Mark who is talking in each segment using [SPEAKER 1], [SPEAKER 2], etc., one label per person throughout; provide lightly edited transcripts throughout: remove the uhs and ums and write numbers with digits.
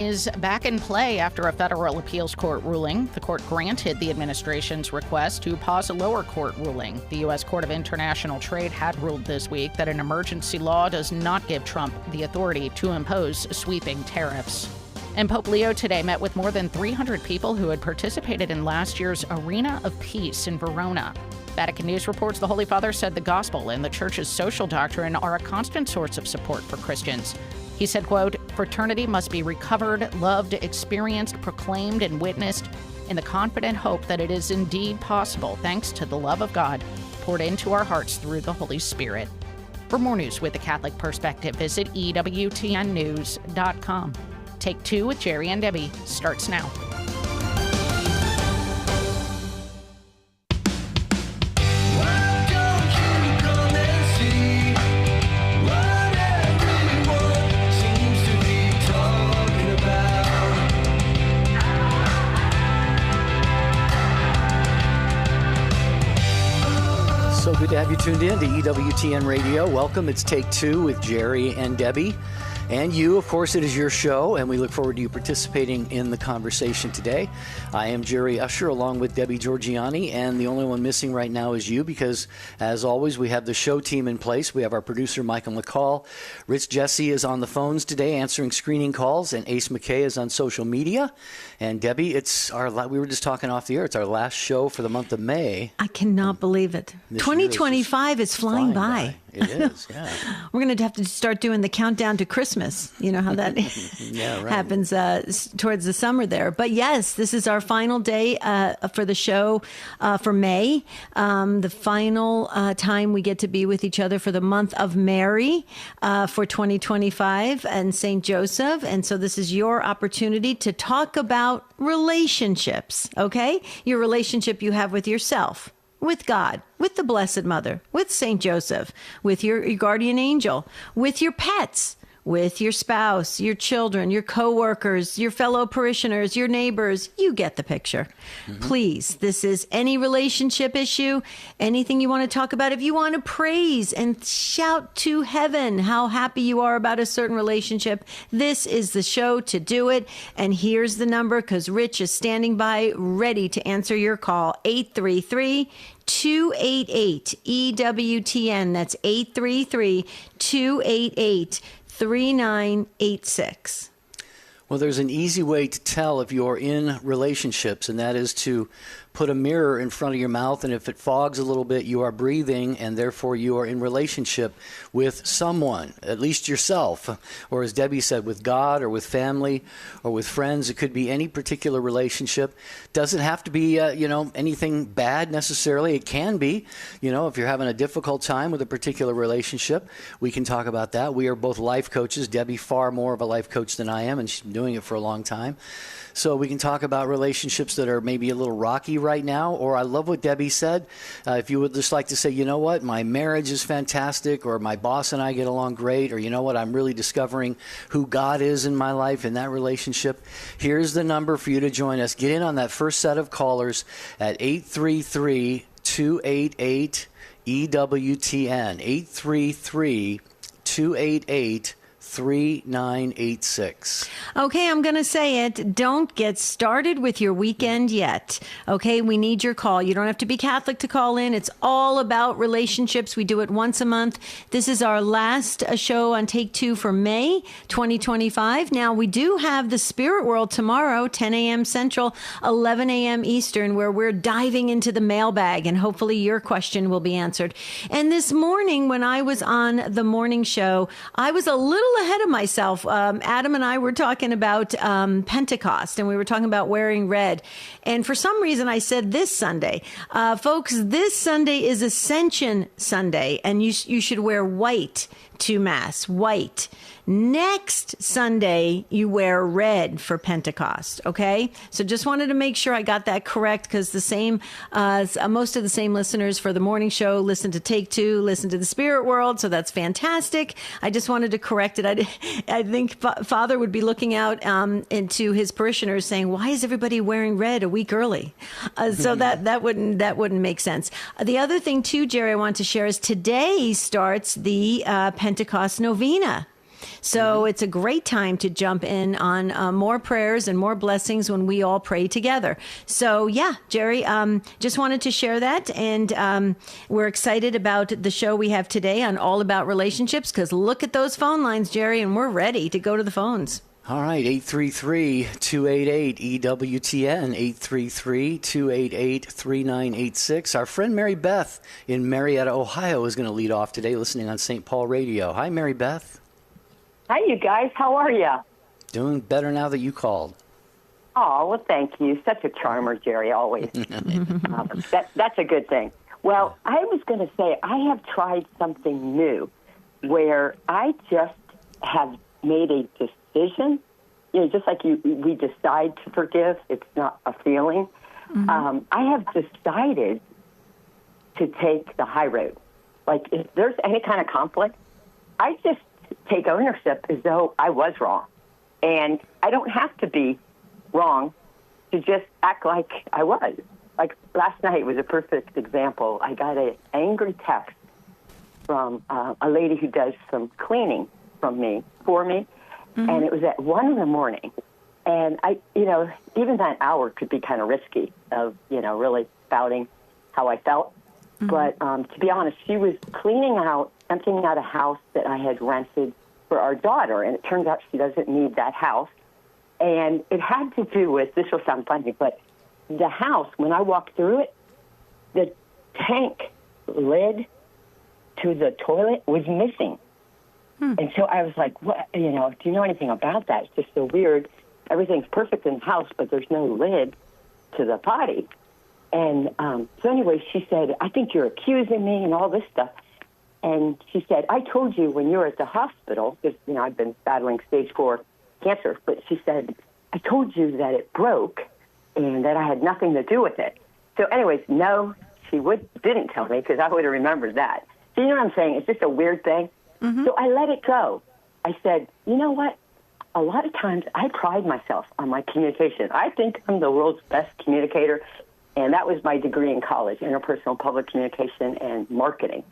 [SPEAKER 1] is back in play after a federal appeals court ruling. The court granted the administration's request to pause a lower court ruling. The U.S. Court of International Trade had ruled this week that an emergency law does not give Trump the authority to impose sweeping tariffs. And Pope Leo today met with more than 300 people who had participated in last year's Arena of Peace in Verona. Vatican News reports the Holy Father said the gospel and the Church's social doctrine are a constant source of support for Christians. He said, quote, "Fraternity must be recovered, loved, experienced, proclaimed, and witnessed in the confident hope that it is indeed possible thanks to the love of God poured into our hearts through the Holy Spirit." For more news with the Catholic perspective, visit EWTNnews.com. Take Two with Jerry and Debbie starts now.
[SPEAKER 2] So good to have you tuned in to EWTN Radio. Welcome. It's Take Two with Jerry and Debbie. And you, of course, it is your show, and we look forward to you participating in the conversation today. I am Jerry Usher, along with Debbie Georgiani, and the only one missing right now is you, because, as always, we have the show team in place. We have our producer, Michael McCall. Rich Jesse is on the phones today, answering screening calls, and Ace McKay is on social media. And Debbie, we were just talking off the air, it's our last show for the month of May.
[SPEAKER 3] I cannot believe it. 2025 is flying by.
[SPEAKER 2] It is, yeah.
[SPEAKER 3] We're going to have to start doing the countdown to Christmas. You know how that
[SPEAKER 2] yeah, right.
[SPEAKER 3] happens towards the summer there. But yes, this is our final day for the show for May. The final time we get to be with each other for the month of Mary for 2025 and St. Joseph. And so this is your opportunity to talk about relationships, okay? Your relationship you have with yourself, with God, with the Blessed Mother, with St. Joseph, with your guardian angel, with your pets, with your spouse, your children, your coworkers, your fellow parishioners, your neighbors. You get the picture. Mm-hmm. Please, this is any relationship issue, anything you want to talk about. If you want to praise and shout to heaven how happy you are about a certain relationship, this is the show to do it. And here's the number, because Rich is standing by ready to answer your call. 833-288 EWTN. That's 833-288-3986.
[SPEAKER 2] Well, there's an easy way to tell if you're in relationships, and that is to put a mirror in front of your mouth, and if it fogs a little bit, you are breathing, and therefore you are in relationship with someone, at least yourself, or as Debbie said, with God or with family or with friends. It could be any particular relationship. Doesn't have to be, anything bad necessarily. It can be, if you're having a difficult time with a particular relationship, we can talk about that. We are both life coaches. Debbie, far more of a life coach than I am, and she's been doing it for a long time. So we can talk about relationships that are maybe a little rocky right now, or I love what Debbie said. If you would just like to say, you know what, my marriage is fantastic, or my boss and I get along great, or you know what, I'm really discovering who God is in my life in that relationship. Here's the number for you to join us. Get in on that first set of callers at 833-288 EWTN, 833-288 3986.
[SPEAKER 3] Okay, I'm going to say it. Don't get started with your weekend yet. Okay, we need your call. You don't have to be Catholic to call in. It's all about relationships. We do it once a month. This is our last show on Take Two for May 2025. Now, we do have the Spirit World tomorrow, 10 a.m. Central, 11 a.m. Eastern, where we're diving into the mailbag, and hopefully your question will be answered. And this morning, when I was on the morning show, I was a little ahead of myself. Adam and I were talking about Pentecost, and we were talking about wearing red. And for some reason, I said this Sunday. Folks, this Sunday is Ascension Sunday, and you should wear white to Mass, white. Next Sunday, you wear red for Pentecost, okay? So just wanted to make sure I got that correct, because most of the same listeners for the morning show listen to Take Two, listen to the Spirit World, so that's fantastic. I just wanted to correct it. I think Father would be looking out into his parishioners saying, why is everybody wearing red a week early? So that wouldn't make sense. The other thing too, Jerry, I want to share is today starts the Pentecost Novena. So it's a great time to jump in on more prayers and more blessings when we all pray together. So yeah, Jerry, just wanted to share that. And we're excited about the show we have today on All About Relationships, because look at those phone lines, Jerry, and we're ready to go to the phones.
[SPEAKER 2] All right, 833-288-EWTN, 833-288-3986. Our friend Mary Beth in Marietta, Ohio is going to lead off today, listening on St. Paul Radio. Hi, Mary Beth.
[SPEAKER 4] Hi, you guys. How are you?
[SPEAKER 2] Doing better now that you called.
[SPEAKER 4] Oh, well, thank you. Such a charmer, Jerry, always. That's a good thing. Well, I was going to say I have tried something new where I just have made a decision, just like we decide to forgive. It's not a feeling. I have decided to take the high road. Like, if there's any kind of conflict, I just take ownership as though I was wrong. And I don't have to be wrong to just act like I was. Like, last night was a perfect example. I got an angry text from a lady who does some cleaning for me, and it was at 1 a.m. And I, even that hour could be kind of risky of, really spouting how I felt. But to be honest, she was emptying out a house that I had rented for our daughter, and it turns out she doesn't need that house. And it had to do with, this will sound funny, but the house, when I walked through it, the tank lid to the toilet was missing. And so I was like, what, do you know anything about that? It's just so weird. Everything's perfect in the house, but there's no lid to the potty. And so anyway, she said, I think you're accusing me and all this stuff. And she said, I told you when you were at the hospital, because, I've been battling stage 4 cancer, but she said, I told you that it broke and that I had nothing to do with it. So anyways, no, she didn't tell me, because I would have remembered that. So you know what I'm saying? It's just a weird thing. So I let it go. I said, you know what? A lot of times I pride myself on my communication. I think I'm the world's best communicator, and that was my degree in college, interpersonal public communication and marketing.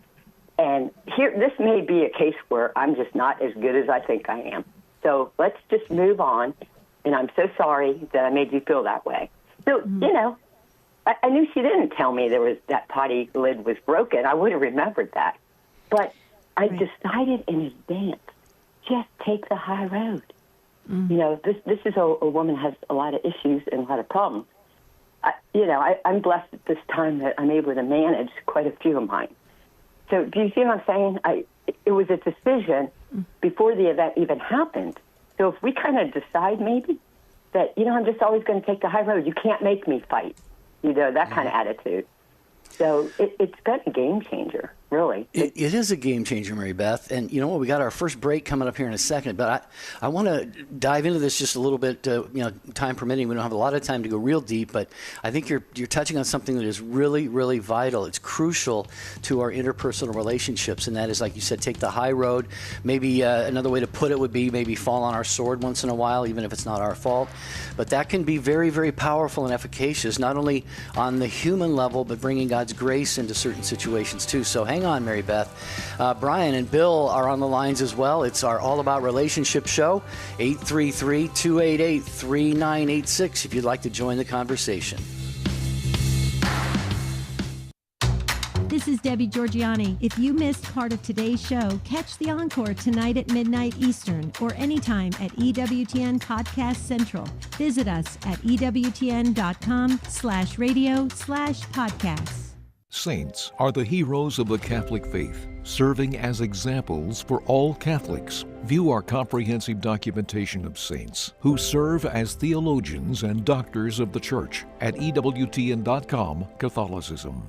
[SPEAKER 4] And here, this may be a case where I'm just not as good as I think I am. So let's just move on, and I'm so sorry that I made you feel that way. So, I knew she didn't tell me that potty lid was broken. I would have remembered that. But I decided in advance, just take the high road. This is a woman who has a lot of issues and a lot of problems. I'm blessed at this time that I'm able to manage quite a few of mine. So do you see what I'm saying? It was a decision before the event even happened. So if we kind of decide maybe that, I'm just always going to take the high road, you can't make me fight, that kind of attitude. So it's been a game changer, really.
[SPEAKER 2] It is a game changer, Mary Beth. And you know what? We got our first break coming up here in a second, but I want to dive into this just a little bit, time permitting. We don't have a lot of time to go real deep, but I think you're touching on something that is really, really vital. It's crucial to our interpersonal relationships, and that is, like you said, take the high road. Maybe another way to put it would be maybe fall on our sword once in a while, even if it's not our fault. But that can be very, very powerful and efficacious, not only on the human level, but bringing God's grace into certain situations too. So hang on, Mary Beth. Brian and Bill are on the lines as well. It's our All About Relationship show, 833-288-3986 if you'd like to join the conversation.
[SPEAKER 5] This is Debbie Georgiani. If you missed part of today's show, catch the encore tonight at midnight Eastern or anytime at EWTN Podcast Central. Visit us at EWTN.com/radio/podcasts.
[SPEAKER 6] Saints are the heroes of the Catholic faith, serving as examples for all Catholics. View our comprehensive documentation of saints who serve as theologians and doctors of the Church at EWTN.com/Catholicism.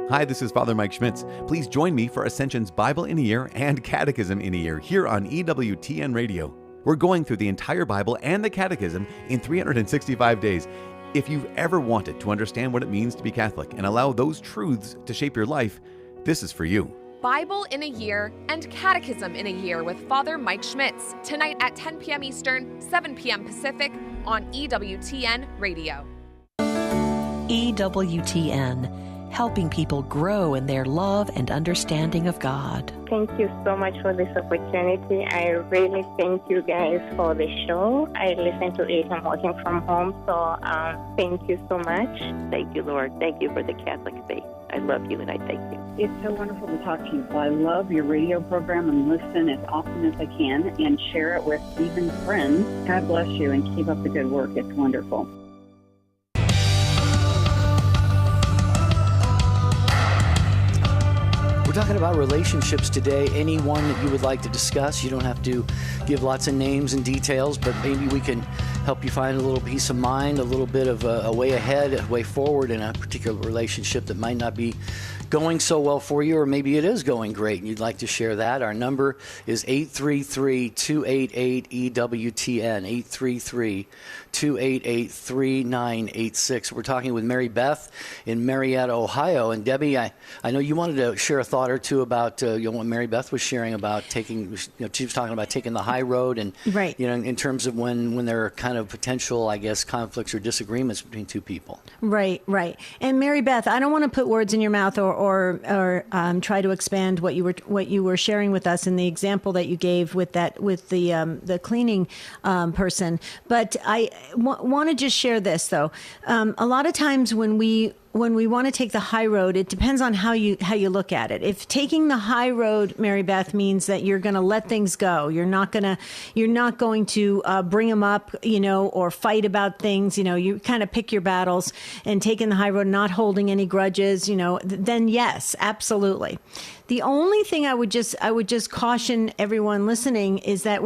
[SPEAKER 7] Hi, this is Father Mike Schmitz. Please join me for Ascension's Bible in a Year and Catechism in a Year here on EWTN Radio. We're going through the entire Bible and the Catechism in 365 days. If you've ever wanted to understand what it means to be Catholic and allow those truths to shape your life, this is for you.
[SPEAKER 8] Bible in a Year and Catechism in a Year with Father Mike Schmitz, tonight at 10 p.m. Eastern, 7 p.m. Pacific on EWTN Radio.
[SPEAKER 9] EWTN helping people grow in their love and understanding of God.
[SPEAKER 10] Thank you so much for this opportunity. I really thank you guys for the show. I listen to it. I'm working from home, so thank you so much.
[SPEAKER 11] Thank you, Lord. Thank you for the Catholic faith. I love you and I thank you.
[SPEAKER 12] It's so wonderful to talk to you. I love your radio program and listen as often as I can and share it with even friends. God bless you and keep up the good work. It's wonderful.
[SPEAKER 2] We're talking about relationships today. Anyone that you would like to discuss, you don't have to give lots of names and details, but maybe we can help you find a little peace of mind, a little bit of a way ahead, a way forward in a particular relationship that might not be going so well for you, or maybe it is going great and you'd like to share that. Our number is 833-288-EWTN, 833-288-3986. We're talking with Mary Beth in Marietta, Ohio. And Debbie, I know you wanted to share a thought or two about what Mary Beth was sharing about taking, she was talking about taking the high road and,
[SPEAKER 3] right.
[SPEAKER 2] In terms of when there are kind of potential, I guess, conflicts or disagreements between two people.
[SPEAKER 3] Right. And Mary Beth, I don't want to put words in your mouth or try to expand what you were sharing with us in the example that you gave with the cleaning person. But I want to just share this though. A lot of times when we want to take the high road, it depends on how you look at it. If taking the high road, Mary Beth, means that you're going to let things go, you're not going to bring them up, or fight about things, you kind of pick your battles, and taking the high road, not holding any grudges, then yes, absolutely. The only thing I would just caution everyone listening is that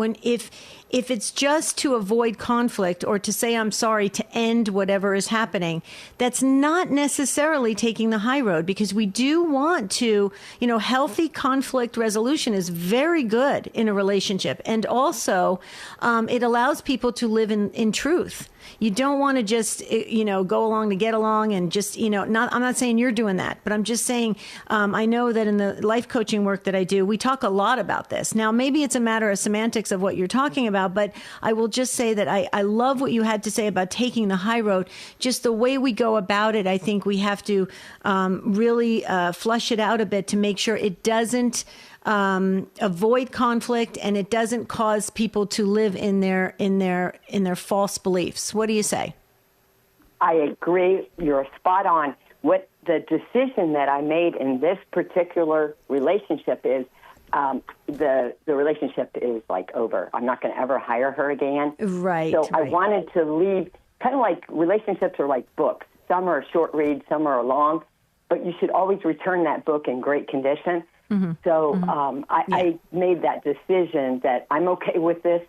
[SPEAKER 3] if it's just to avoid conflict or to say I'm sorry to end whatever is happening, that's not necessarily taking the high road, because we do want to, healthy conflict resolution is very good in a relationship. And also, it allows people to live in truth. You don't want to just, go along to get along and just, I'm not saying you're doing that, but I'm just saying, I know that in the life coaching work that I do, we talk a lot about this. Now, maybe it's a matter of semantics of what you're talking about, but I will just say that I love what you had to say about taking the high road. Just the way we go about it, I think we have to really flush it out a bit to make sure it doesn't avoid conflict and it doesn't cause people to live in their false beliefs. What do you say?
[SPEAKER 4] I agree. You're spot on. What the decision that I made in this particular relationship is, the relationship is like over. I'm not going to ever hire her again.
[SPEAKER 3] Right.
[SPEAKER 4] So I wanted to leave. Kind of like relationships are like books. Some are short reads, some are long, but you should always return that book in great condition. Mm-hmm. So I made that decision that I'm okay with this.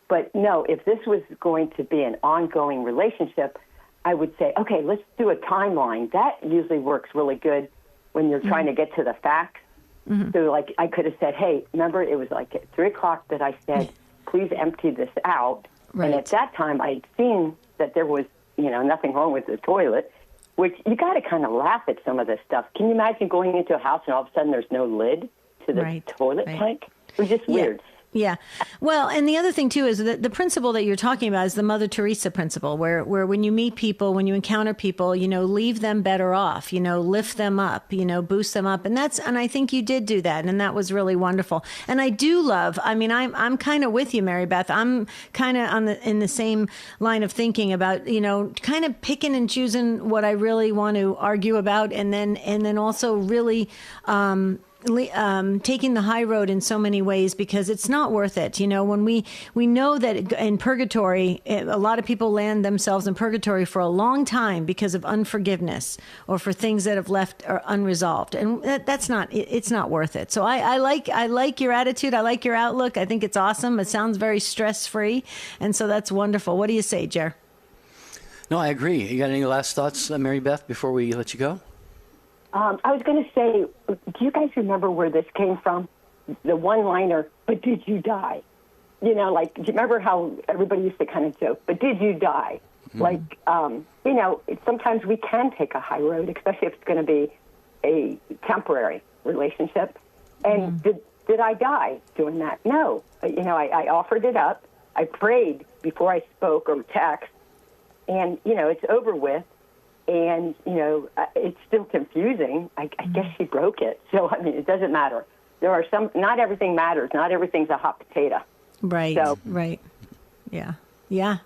[SPEAKER 4] But no, if this was going to be an ongoing relationship, I would say, okay, let's do a timeline. That usually works really good when you're trying to get to the facts. Mm-hmm. So like I could have said, hey, remember it was like at 3 o'clock that I said, please empty this out. Right. And at that time I'd seen that there was, nothing wrong with the toilet. Which you got to kind of laugh at some of this stuff. Can you imagine going into a house and all of a sudden there's no lid to the toilet tank? It was just weird.
[SPEAKER 3] Yeah. Well, and the other thing, too, is that the principle that you're talking about is the Mother Teresa principle, where when you meet people, when you encounter people, leave them better off, lift them up, boost them up. And I think you did do that. And that was really wonderful. And I do love, I'm kind of with you, Mary Beth. I'm kind of in the same line of thinking about, kind of picking and choosing what I really want to argue about. And then also really, taking the high road in so many ways, because it's not worth it. When we know that in purgatory, a lot of people land themselves in purgatory for a long time because of unforgiveness or for things that have left or unresolved. And it's not worth it. So I like your attitude. I like your outlook. I think it's awesome. It sounds very stress-free. And so that's wonderful. What do you say, Jer?
[SPEAKER 2] No, I agree. You got any last thoughts, Mary Beth, before we let you go?
[SPEAKER 4] I was going to say, do you guys remember where this came from? The one-liner, but did you die? Do you remember how everybody used to kind of joke, but did you die? Mm-hmm. Sometimes we can take a high road, especially if it's going to be a temporary relationship. And did I die doing that? No. I offered it up. I prayed before I spoke or text. And, it's over with. And, it's still confusing. I guess she broke it. So, it doesn't matter. There are not everything matters. Not everything's a hot potato.
[SPEAKER 3] Right,
[SPEAKER 4] so,
[SPEAKER 3] right. Yeah. Yeah.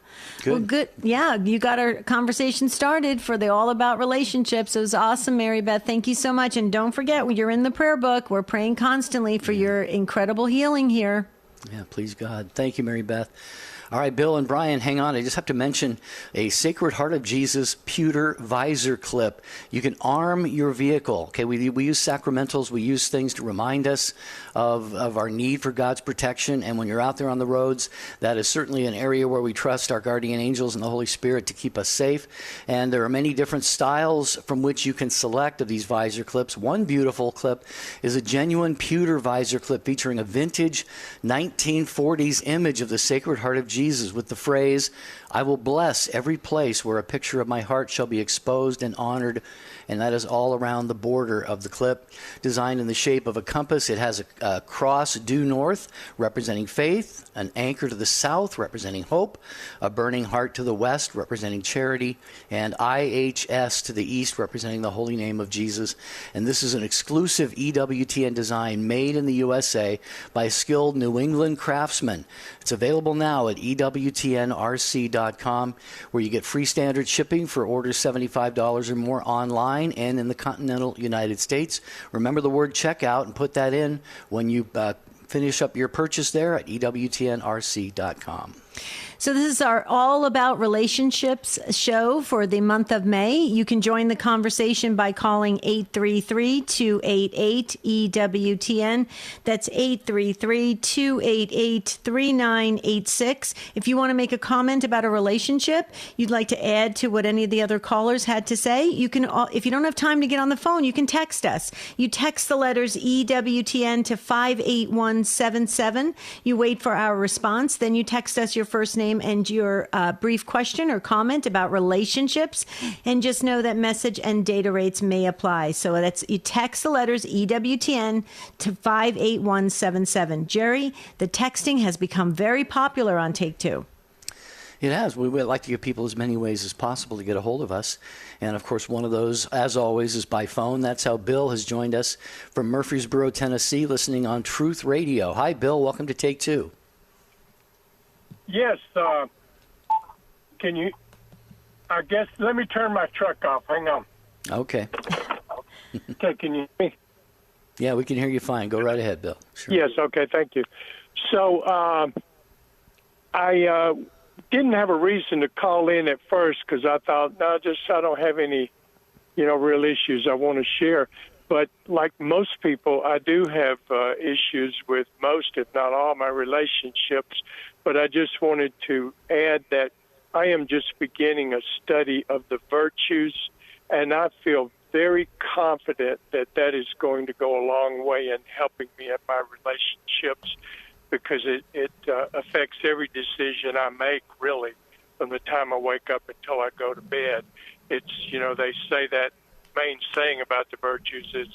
[SPEAKER 2] Good.
[SPEAKER 3] Well, good. Yeah, you got our conversation started for the All About Relationships. It was awesome, Mary Beth. Thank you so much. And don't forget, you're in the prayer book. We're praying constantly for your incredible healing here.
[SPEAKER 2] Yeah, please God. Thank you, Mary Beth. All right, Bill and Brian, hang on. I just have to mention a Sacred Heart of Jesus pewter visor clip. You can arm your vehicle. Okay, we use sacramentals. We use things to remind us of our need for God's protection. And when you're out there on the roads, that is certainly an area where we trust our guardian angels and the Holy Spirit to keep us safe. And there are many different styles from which you can select of these visor clips. One beautiful clip is a genuine pewter visor clip featuring a vintage 1940s image of the Sacred Heart of Jesus with the phrase, "I will bless every place where a picture of my heart shall be exposed and honored." And that is all around the border of the clip. Designed in the shape of a compass, it has a cross due north representing faith, an anchor to the south representing hope, a burning heart to the west representing charity, and IHS to the east representing the holy name of Jesus. And this is an exclusive EWTN design made in the USA by a skilled New England craftsman. It's available now at EWTNRC.com, where you get free standard shipping for orders $75 or more online and in the continental United States. Remember the word checkout and put that in when you finish up your purchase there at EWTNRC.com.
[SPEAKER 3] So this is our All About Relationships show for the month of May. You can join the conversation by calling 833-288-EWTN. That's 833-288-3986. If you want to make a comment about a relationship, you'd like to add to what any of the other callers had to say, you can. If you don't have time to get on the phone, you can text us. You text the letters EWTN to 58177. You wait for our response. Then you text us your first name and your brief question or comment about relationships, and just know that message and data rates may apply. So that's, you text the letters EWTN to 58177. Jerry, the texting has become very popular on Take Two.
[SPEAKER 2] It has. We would like to give people as many ways as possible to get a hold of us. And, of course, one of those, as always, is by phone. That's how Bill has joined us from Murfreesboro, Tennessee, listening on Truth Radio. Hi, Bill. Welcome to Take Two.
[SPEAKER 13] Yes, can you, I guess, let me turn my truck off. Hang on.
[SPEAKER 2] Okay.
[SPEAKER 13] Okay, can you hear me?
[SPEAKER 2] Yeah, we can hear you fine. Go right ahead, Bill. Sure.
[SPEAKER 13] Yes, okay, thank you. So I didn't have a reason to call in at first because I thought, I don't have any, real issues I want to share. But like most people, I do have issues with most, if not all, my relationships. But I just wanted to add that I am just beginning a study of the virtues, and I feel very confident that that is going to go a long way in helping me in my relationships, because it affects every decision I make, really, from the time I wake up until I go to bed. It's, they say that main saying about the virtues is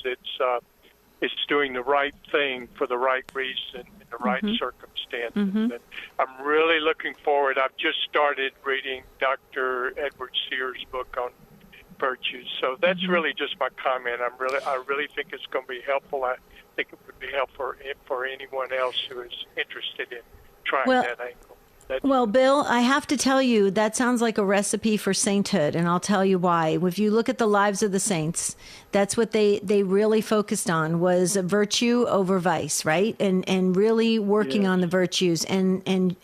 [SPEAKER 13] it's doing the right thing for the right reason in the right circumstances. And I'm really looking forward. I've just started reading Dr. Edward Sears' book on virtues. So that's really just my comment. I really think it's going to be helpful. I think it would be helpful for anyone else who is interested in trying that angle.
[SPEAKER 3] Well, Bill, I have to tell you, that sounds like a recipe for sainthood, and I'll tell you why. If you look at the lives of the saints, that's what they really focused on, was virtue over vice, right? And really working on the virtues and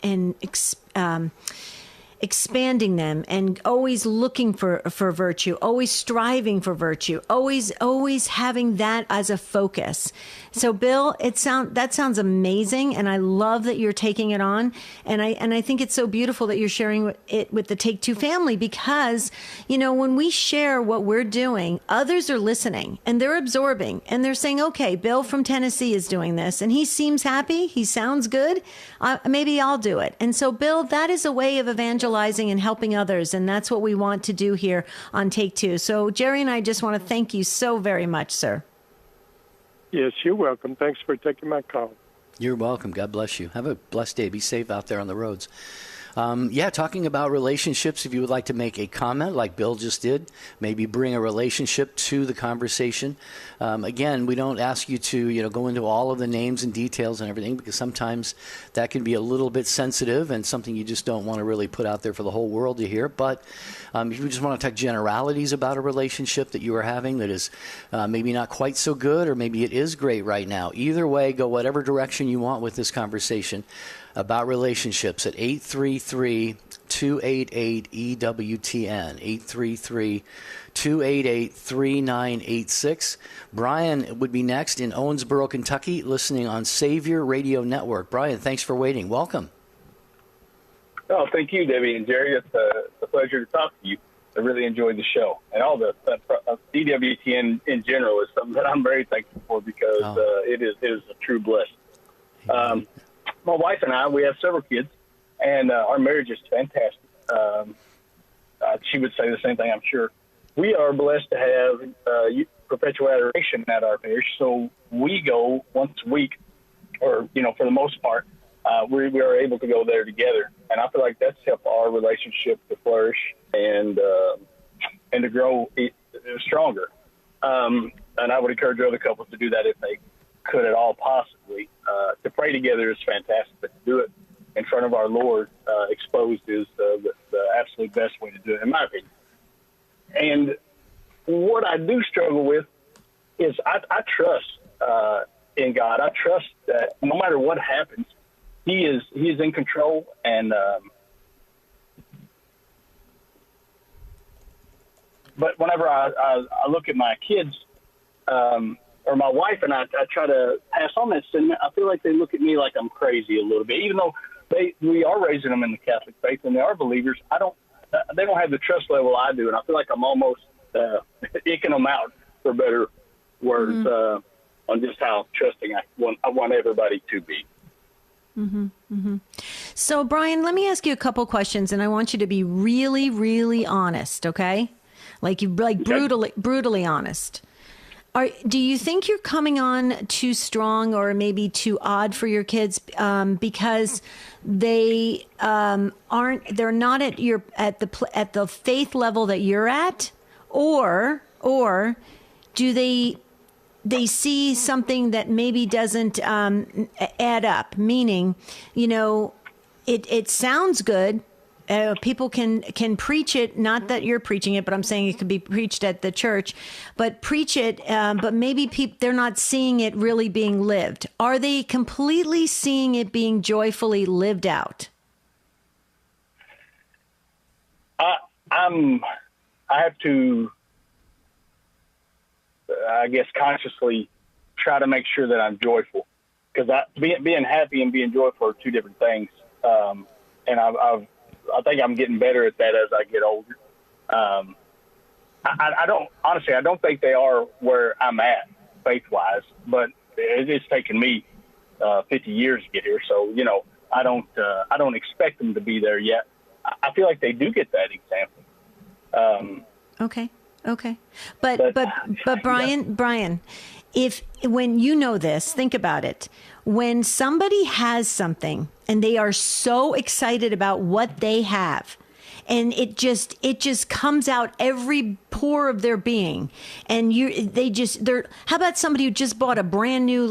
[SPEAKER 3] expanding them, and always looking for virtue, always striving for virtue, always having that as a focus. So, Bill, that sounds amazing, and I love that you're taking it on, and I think it's so beautiful that you're sharing it with the Take Two family, because when we share what we're doing, others are listening and they're absorbing, and they're saying, okay, Bill from Tennessee is doing this, and he seems happy, he sounds good, maybe I'll do it. And so, Bill, that is a way of evangelizing and helping others, and that's what we want to do here on Take Two. So, Jerry and I just want to thank you so very much, sir.
[SPEAKER 13] Yes, you're welcome. Thanks for taking my call.
[SPEAKER 2] You're welcome. God bless you. Have a blessed day. Be safe out there on the roads. Talking about relationships. If you would like to make a comment like Bill just did, maybe bring a relationship to the conversation. Again, we don't ask you to go into all of the names and details and everything, because sometimes that can be a little bit sensitive and something you just don't want to really put out there for the whole world to hear. But if you just want to talk generalities about a relationship that you are having that is maybe not quite so good, or maybe it is great right now, either way, go whatever direction you want with this conversation about relationships at 833-288-EWTN, 833-288-3986. Brian would be next in Owensboro, Kentucky, listening on Savior Radio Network. Brian, thanks for waiting. Welcome.
[SPEAKER 14] Oh, thank you, Debbie and Jerry. It's a pleasure to talk to you. I really enjoyed the show. And all the EWTN in general is something that I'm very thankful for, because it is a true blessing. My wife and I, we have several kids, and our marriage is fantastic. She would say the same thing, I'm sure. We are blessed to have perpetual adoration at our parish, so we go once a week, or, for the most part, we are able to go there together. And I feel like that's helped our relationship to flourish and to grow stronger. And I would encourage other couples to do that if they could at all possibly. To pray together is fantastic, but to do it in front of our Lord exposed is the absolute best way to do it, in my opinion. And what I do struggle with is I trust in God. I trust that no matter what happens, He is in control. And but whenever I look at my kids, or my wife and I try to pass on that sentiment, I feel like they look at me like I'm crazy a little bit, even though we are raising them in the Catholic faith and they are believers. They don't have the trust level I do, and I feel like I'm almost icking them out, for better words, on just how trusting I want everybody to be.
[SPEAKER 3] Mm-hmm, mm-hmm. So, Brian, let me ask you a couple questions, and I want you to be really, really honest, okay? Brutally honest. Do you think you're coming on too strong or maybe too odd for your kids because they they're not at the faith level that you're at, or do they see something that maybe doesn't add up? Meaning, it sounds good. People can preach it, not that you're preaching it, but I'm saying it could be preached at the church, but preach it, but maybe they're not seeing it really being lived. Are they completely seeing it being joyfully lived out?
[SPEAKER 14] I have to, I guess, consciously try to make sure that I'm joyful, because being happy and being joyful are two different things. And I think I'm getting better at that as I get older. I don't think they are where I'm at faith-wise, but it's taken me 50 years to get here. So, I don't expect them to be there yet. I feel like they do get that example.
[SPEAKER 3] Okay. But Brian, when you know this, think about it. When somebody has something and they are so excited about what they have, and it just comes out every pore of their being, and how about somebody who just bought a brand new,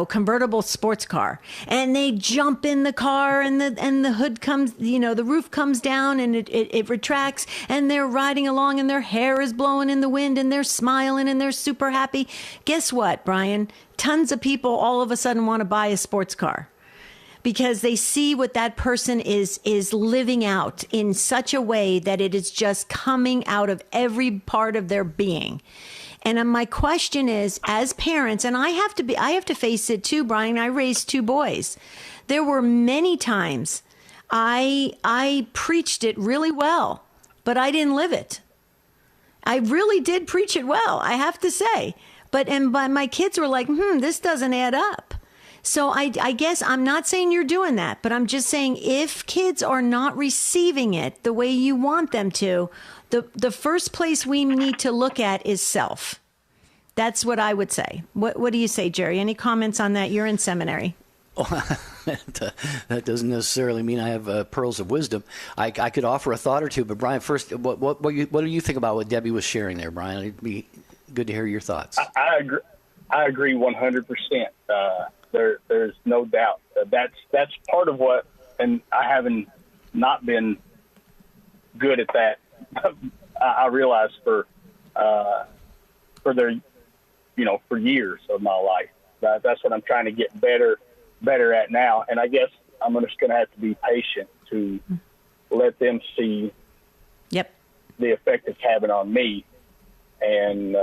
[SPEAKER 3] convertible sports car, and they jump in the car, and the hood comes, the roof comes down, and it retracts, and they're riding along, and their hair is blowing in the wind, and they're smiling, and they're super happy. Guess what, Brian? Tons of people all of a sudden want to buy a sports car, because they see what that person is living out in such a way that it is just coming out of every part of their being. And my question is, as parents, and I have to face it too, Brian, I raised two boys. There were many times I preached it really well, but I didn't live it. I really did preach it well, I have to say. But my kids were like, this doesn't add up. So I guess I'm not saying you're doing that, but I'm just saying if kids are not receiving it the way you want them to, the first place we need to look at is self. That's what I would say. What do you say, Jerry? Any comments on that? You're in seminary.
[SPEAKER 2] That doesn't necessarily mean I have pearls of wisdom. I could offer a thought or two, but Brian, first, what do you think about what Debbie was sharing there, Brian? It'd be good to hear your thoughts.
[SPEAKER 14] I agree 100%. There's no doubt that's part of what, and I haven't not been good at that. I realize for years of my life. That's what I'm trying to get better at now. And I guess I'm just going to have to be patient to let them see the effect it's having on me. And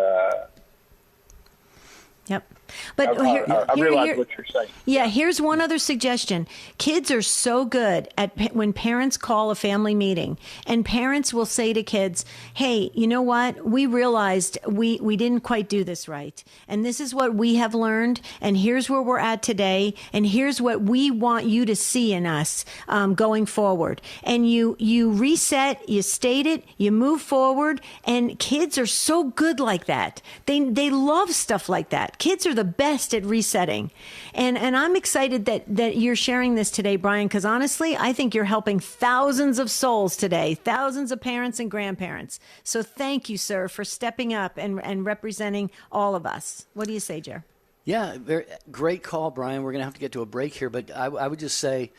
[SPEAKER 3] But
[SPEAKER 14] I realize what you're saying.
[SPEAKER 3] Yeah, here's one other suggestion. Kids are so good at when parents call a family meeting, and parents will say to kids, hey, you know what? We realized we didn't quite do this right. And this is what we have learned. And here's where we're at today. And here's what we want you to see in us going forward. And you reset, you state it, you move forward. And kids are so good like that. They love stuff like that. Kids are the best at resetting. And I'm excited that you're sharing this today, Brian, because honestly, I think you're helping thousands of souls today, thousands of parents and grandparents. So thank you, sir, for stepping up and representing all of us. What do you say, Jer?
[SPEAKER 2] Yeah, great call, Brian. We're going to have to get to a break here, but I would just say,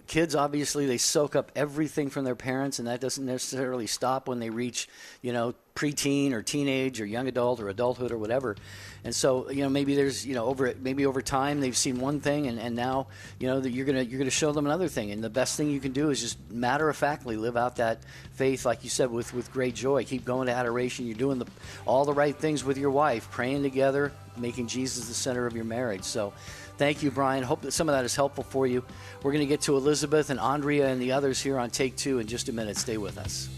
[SPEAKER 2] kids, obviously, they soak up everything from their parents, and that doesn't necessarily stop when they reach, preteen or teenage or young adult or adulthood or whatever. And so, maybe there's, over time they've seen one thing, and now, that you're gonna show them another thing. And the best thing you can do is just matter-of-factly live out that faith, like you said, with great joy. Keep going to adoration. You're doing all the right things with your wife, praying together, making Jesus the center of your marriage. So thank you, Brian. Hope that some of that is helpful for you. We're going to get to Elizabeth and Andrea and the others here on Take Two in just a minute. Stay with us.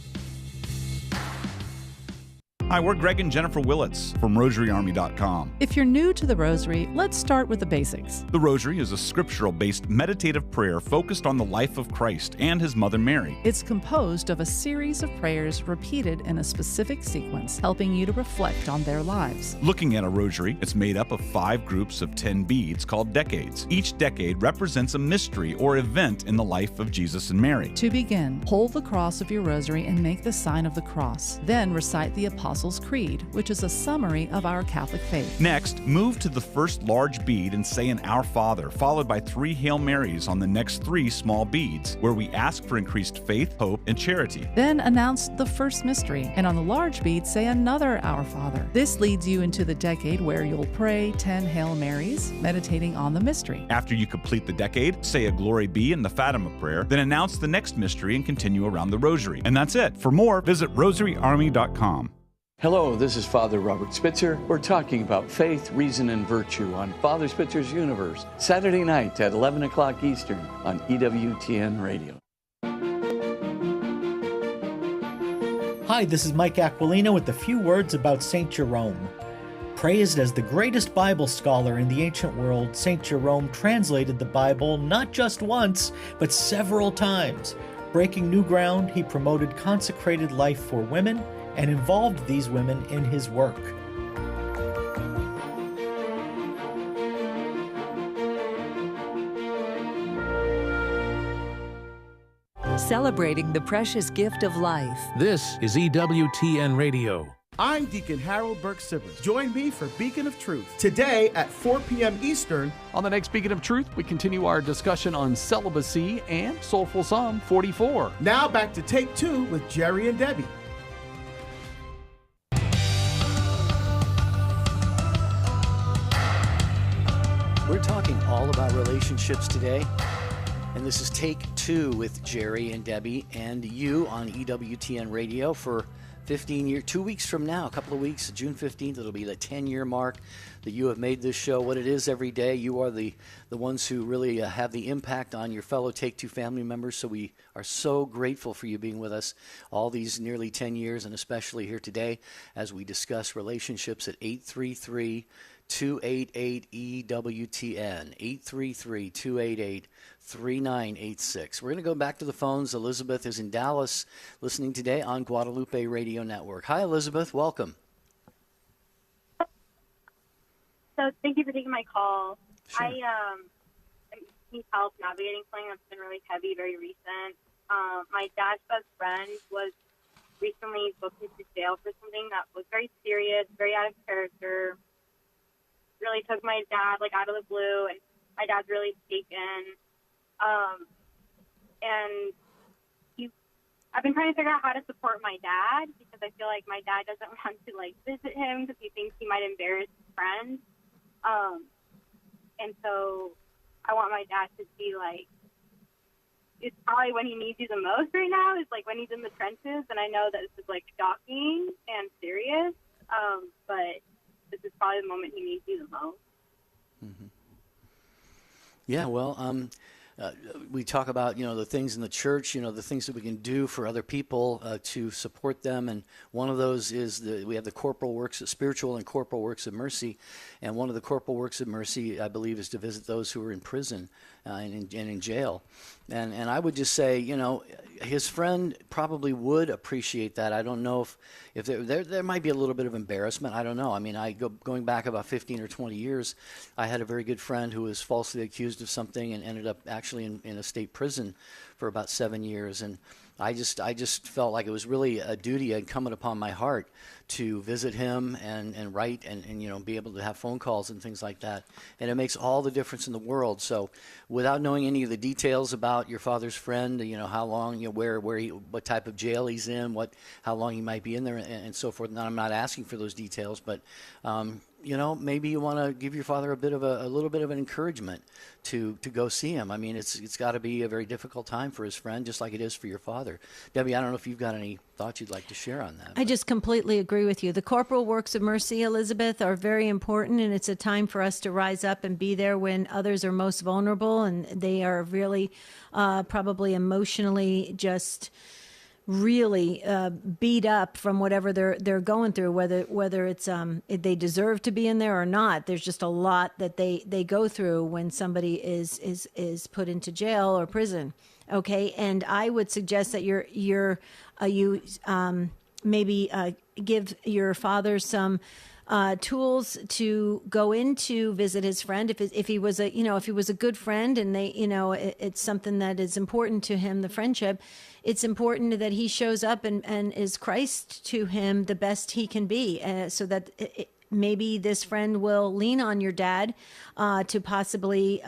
[SPEAKER 15] Hi, we're Greg and Jennifer Willits from RosaryArmy.com.
[SPEAKER 16] If you're new to the Rosary, let's start with the basics.
[SPEAKER 15] The Rosary is a scriptural-based meditative prayer focused on the life of Christ and His Mother Mary.
[SPEAKER 16] It's composed of a series of prayers repeated in a specific sequence, helping you to reflect on their lives.
[SPEAKER 15] Looking at a rosary, it's made up of 5 groups of 10 beads called decades. Each decade represents a mystery or event in the life of Jesus and Mary.
[SPEAKER 16] To begin, hold the cross of your rosary and make the sign of the cross. Then recite the Apostles' Creed, which is a summary of our Catholic faith.
[SPEAKER 15] Next, move to the first large bead and say an Our Father, followed by 3 Hail Marys on the next 3 small beads, where we ask for increased faith, hope, and charity.
[SPEAKER 16] Then announce the first mystery, and on the large bead, say another Our Father. This leads you into the decade where you'll pray 10 Hail Marys, meditating on the mystery.
[SPEAKER 15] After you complete the decade, say a Glory Be in the Fatima prayer, then announce the next mystery and continue around the rosary. And that's it. For more, visit RosaryArmy.com.
[SPEAKER 17] Hello, this is Father Robert Spitzer. We're talking about faith, reason, and virtue on Father Spitzer's Universe, Saturday night at 11 o'clock Eastern on EWTN Radio.
[SPEAKER 18] Hi, this is Mike Aquilino with a few words about St. Jerome. Praised as the greatest Bible scholar in the ancient world, St. Jerome translated the Bible not just once, but several times. Breaking new ground, he promoted consecrated life for women and involved these women in his work.
[SPEAKER 19] Celebrating the precious gift of life.
[SPEAKER 6] This is EWTN Radio.
[SPEAKER 20] I'm Deacon Harold Burke-Sibley. Join me for Beacon of Truth today at 4 p.m. Eastern.
[SPEAKER 21] On the next Beacon of Truth, we continue our discussion on celibacy and Soulful Psalm 44.
[SPEAKER 20] Now back to Take Two with Jerry and Debbie.
[SPEAKER 2] We're talking all about relationships today, and this is Take Two with Jerry and Debbie and you on EWTN Radio for 15 years. 2 weeks from now, a couple of weeks, June 15th, it'll be the 10-year mark that you have made this show what it is every day. You are the ones who really have the impact on your fellow Take Two family members, so we are so grateful for you being with us all these nearly 10 years, and especially here today as we discuss relationships at 833-288-EWTN, 833-288-3986. We're going to go back to the phones. Elizabeth is in Dallas listening today on Guadalupe Radio Network. Hi, Elizabeth. Welcome.
[SPEAKER 22] So thank you for taking my call.
[SPEAKER 2] Sure.
[SPEAKER 22] I'm
[SPEAKER 1] needs help navigating something that's been really heavy, very recent. My dad's best friend was recently booked into jail for something that was very serious, very out of character. Really took my dad out of the blue, and my dad's really taken. And I've been trying to figure out how to support my dad, because I feel like my dad doesn't want to visit him because he thinks he might embarrass his friends. And so I want my dad to see it's probably when he needs you the most right now is when he's in the trenches. And I know that this is shocking and serious, but this is probably the moment he needs you the most.
[SPEAKER 2] Mm-hmm. Yeah, well, we talk about, the things in the church, the things that we can do for other people to support them. And one of those is we have the corporal works, spiritual and corporal works of mercy. And one of the corporal works of mercy, I believe, is to visit those who are in prison and in jail. And I would just say, his friend probably would appreciate that. I don't know if there might be a little bit of embarrassment. I don't know. I mean, going back about 15 or 20 years, I had a very good friend who was falsely accused of something and ended up actually in a state prison for about 7 years. And I just felt like it was really a duty incumbent upon my heart to visit him and write and be able to have phone calls and things like that. And it makes all the difference in the world. So without knowing any of the details about your father's friend, how long, what type of jail he's in, how long he might be in there and so forth. Now, I'm not asking for those details, but maybe you want to give your father a little bit of an encouragement to go see him. I mean, it's got to be a very difficult time for his friend, just like it is for your father. Debbie, I don't know if you've got any thoughts you'd like to share on that.
[SPEAKER 3] I just completely agree with you. The corporal works of mercy, Elizabeth, are very important, and it's a time for us to rise up and be there when others are most vulnerable, and they are really probably emotionally just really beat up from whatever they're going through, whether it's they deserve to be in there or not. There's just a lot that they go through when somebody is put into jail or prison. Okay, and I would suggest that you maybe give your father some tools to go in to visit his friend. If he was a good friend and it's something that is important to him, the friendship, it's important that he shows up and is Christ to him the best he can be, so that maybe this friend will lean on your dad to possibly,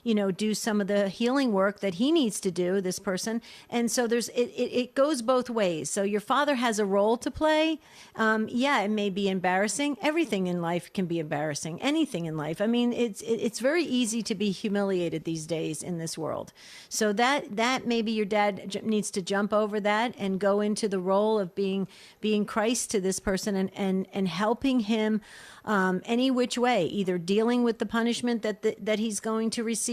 [SPEAKER 3] do some of the healing work that he needs to do, this person. And so it goes both ways. So your father has a role to play. It may be embarrassing. Everything in life can be embarrassing. Anything in life. I mean, it's very easy to be humiliated these days in this world. So that maybe your dad needs to jump over that and go into the role of being Christ to this person and helping him any which way, either dealing with the punishment that he's going to receive,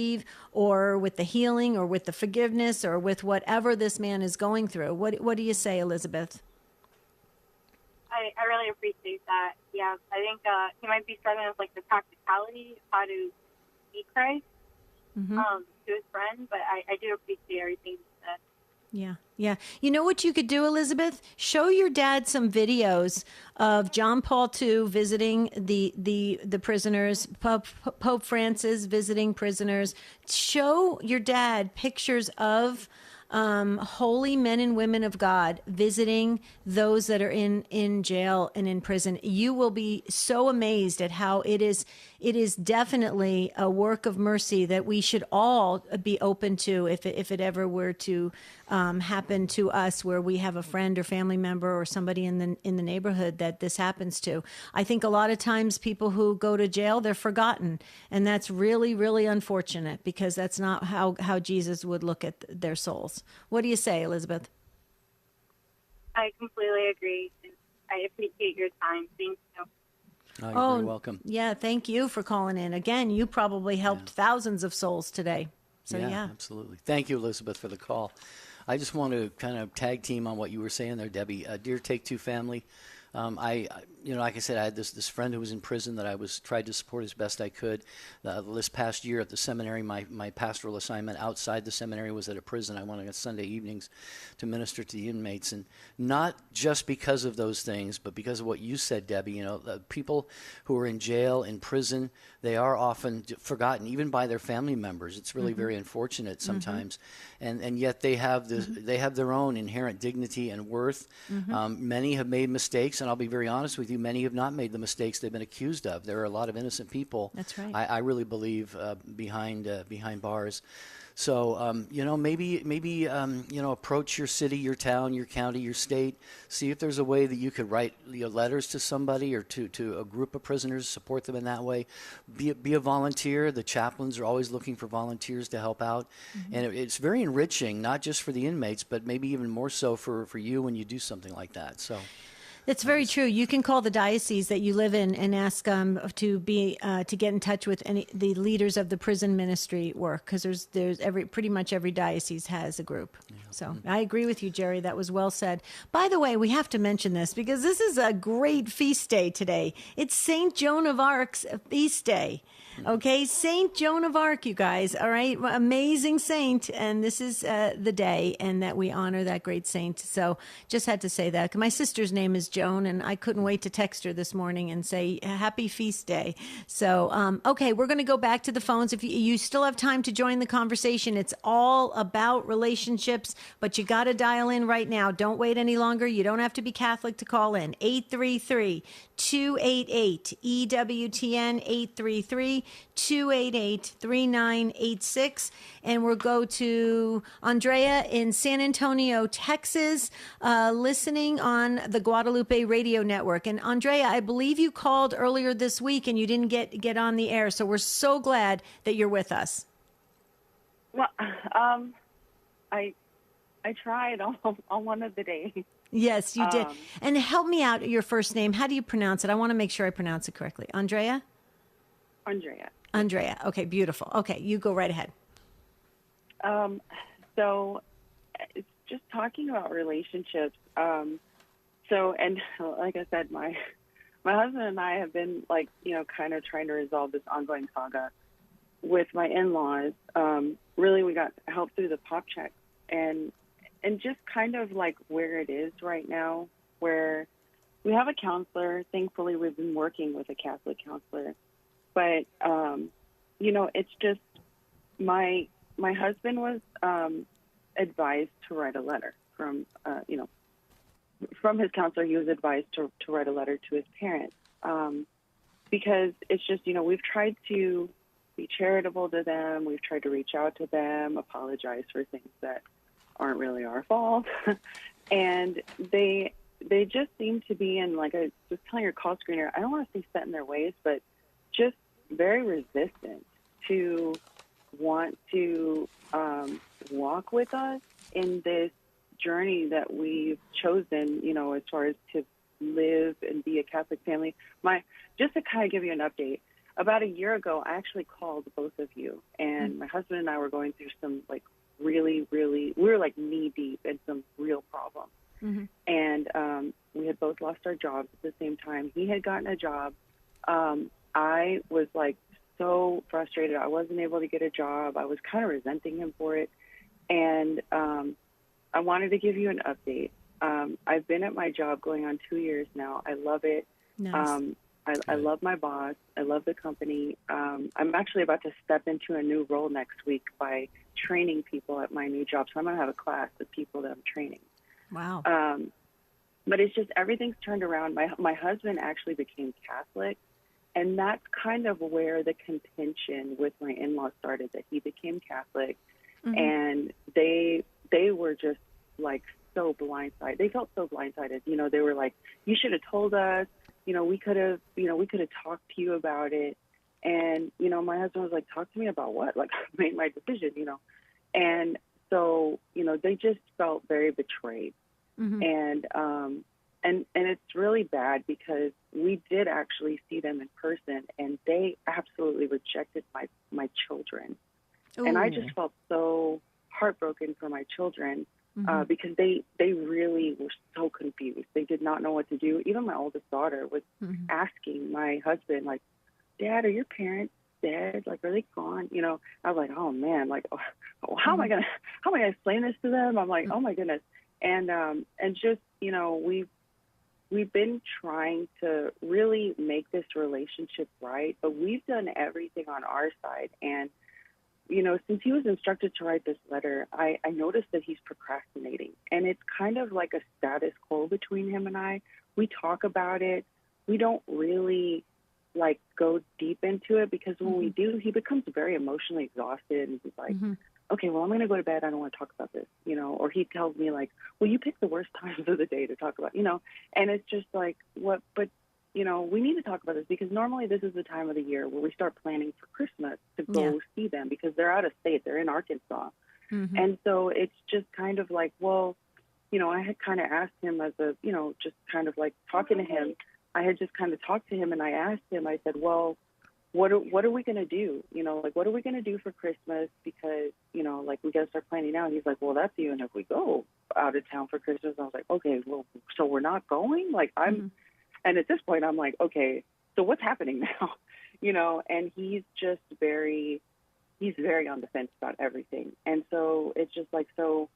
[SPEAKER 3] or with the healing, or with the forgiveness, or with whatever this man is going through. What do you say, Elizabeth?
[SPEAKER 1] I really appreciate that. Yeah, I think he might be struggling with the practicality of how to be Christ to his friend, but I do appreciate everything you said.
[SPEAKER 3] Yeah. You know what you could do, Elizabeth? Show your dad some videos of John Paul II visiting the prisoners, Pope Francis visiting prisoners. Show your dad pictures of holy men and women of God visiting those that are in jail and in prison. You will be so amazed at how it is definitely a work of mercy that we should all be open to if it ever were to happen to us, where we have a friend or family member or somebody in the neighborhood that this happens to. I think a lot of times people who go to jail, they're forgotten, and that's really, really unfortunate, because that's not how Jesus would look at their souls. What do you say, Elizabeth?
[SPEAKER 1] I completely agree. I appreciate your time. Thank you.
[SPEAKER 2] Oh, you're very welcome.
[SPEAKER 3] Yeah, thank you for calling in. Again, you probably helped thousands of souls today. So yeah,
[SPEAKER 2] absolutely. Thank you, Elizabeth, for the call. I just want to kind of tag team on what you were saying there, Debbie. Dear Take Two family, Like I said, I had this friend who was in prison that I tried to support as best I could. This past year at the seminary, my pastoral assignment outside the seminary was at a prison. I went on Sunday evenings to minister to the inmates, and not just because of those things, but because of what you said, Debbie. The people who are in jail, in prison, they are often forgotten, even by their family members. It's really very unfortunate sometimes, and yet they have they have their own inherent dignity and worth. Many have made mistakes, and I'll be very honest with you, many have not made the mistakes they've been accused of. There are a lot of innocent people.
[SPEAKER 3] That's right.
[SPEAKER 2] I really believe behind bars. So maybe approach your city, your town, your county, your state. See if there's a way that you could write letters to somebody or to a group of prisoners, support them in that way. Be a volunteer. The chaplains are always looking for volunteers to help out, and it's very enriching, not just for the inmates, but maybe even more so for you when you do something like that. So.
[SPEAKER 3] It's very true. You can call the diocese that you live in and ask to get in touch with the leaders of the prison ministry work, because there's pretty much every diocese has a group. Yeah. So I agree with you, Jerry. That was well said. By the way, we have to mention this because this is a great feast day today. It's Saint Joan of Arc's feast day. Okay, Saint Joan of Arc, you guys. All right, amazing saint, and this is the day, and that we honor that great saint. So just had to say that. My sister's name is Joan, and I couldn't wait to text her this morning and say happy feast day. So okay, we're going to go back to the phones. If you still have time to join the conversation, it's all about relationships, but you got to dial in right now. Don't wait any longer. You don't have to be Catholic to call in. 833-288-EWTN 833-288-3986. And we'll go to Andrea in San Antonio, Texas, listening on the Guadalupe Radio Network. And Andrea, I believe you called earlier this week and you didn't get on the air. So we're so glad that you're with us.
[SPEAKER 5] Well, I tried on one of the days.
[SPEAKER 3] Yes, you did. And help me out, your first name. How do you pronounce it? I want to make sure I pronounce it correctly. Andrea? Andrea. Okay, beautiful. Okay, you go right ahead.
[SPEAKER 5] So it's just talking about relationships. And like I said, my husband and I have been kind of trying to resolve this ongoing saga with my in-laws. Really, we got help through the pop check and just kind of like where it is right now, where we have a counselor. Thankfully, we've been working with a Catholic counselor. But, it's just my husband was advised to write a letter from his counselor. He was advised to write a letter to his parents because it's just, we've tried to be charitable to them. We've tried to reach out to them, apologize for things that aren't really our fault. And they just seem to be in, like I was telling your call screener, I don't want to say set in their ways, but just very resistant to want to walk with us in this journey that we've chosen, as far as to live and be a Catholic family. Just to kind of give you an update, about a year ago, I actually called both of you, and my husband and I were going through some we were knee deep in some real problems. And we had both lost our jobs at the same time. He had gotten a job. I was so frustrated. I wasn't able to get a job. I was kind of resenting him for it. And I wanted to give you an update. I've been at my job going on 2 years now. I love it.
[SPEAKER 3] Nice.
[SPEAKER 5] I love my boss. I love the company. I'm actually about to step into a new role next week by training people at my new job. So I'm going to have a class of people that I'm training.
[SPEAKER 3] Wow.
[SPEAKER 5] But it's just everything's turned around. My husband actually became Catholic, and that's kind of where the contention with my in-laws started, that he became Catholic, and they were just so blindsided. They felt so blindsided. They were like, you should have told us. We could have talked to you about it. And, my husband was like, talk to me about what? I made my decision, And so, they just felt very betrayed. And it's really bad because we did actually see them in person, and they absolutely rejected my children. Ooh. And I just felt so heartbroken for my children. because they really were so confused. They did not know what to do. Even my oldest daughter was asking my husband, like, Dad, are your parents dead? Like, are they gone? You know, I was like, oh man, like, how am I gonna explain this to them? I'm like, oh my goodness. And just, you know, we've been trying to really make this relationship right, but we've done everything on our side. And, you know, since he was instructed to write this letter, I noticed that he's procrastinating. And it's kind of like a status quo between him and I. We talk about it. We don't really, like, go deep into it, because when we do, he becomes very emotionally exhausted. And he's like, okay, well, I'm going to go to bed. I don't want to talk about this, you know. Or he tells me, like, well, you pick the worst times of the day to talk about, you know. And it's just like, what? But, you know, we need to talk about this, because normally this is the time of the year where we start planning for Christmas to go see them, because they're out of state. They're in Arkansas. And so it's just kind of like, well, you know, I had kind of asked him as a, you know, just kind of like talking to him. I had just kind of talked to him, and I asked him, I said, well, what are we going to do? You know, like, what are we going to do for Christmas? Because, you know, like, we got to start planning now. And he's like, well, that's even if we go out of town for Christmas. I was like, okay, well, so we're not going? Like, and at this point, I'm like, okay, so what's happening now? You know, and he's very on the fence about everything. And so it's just like, so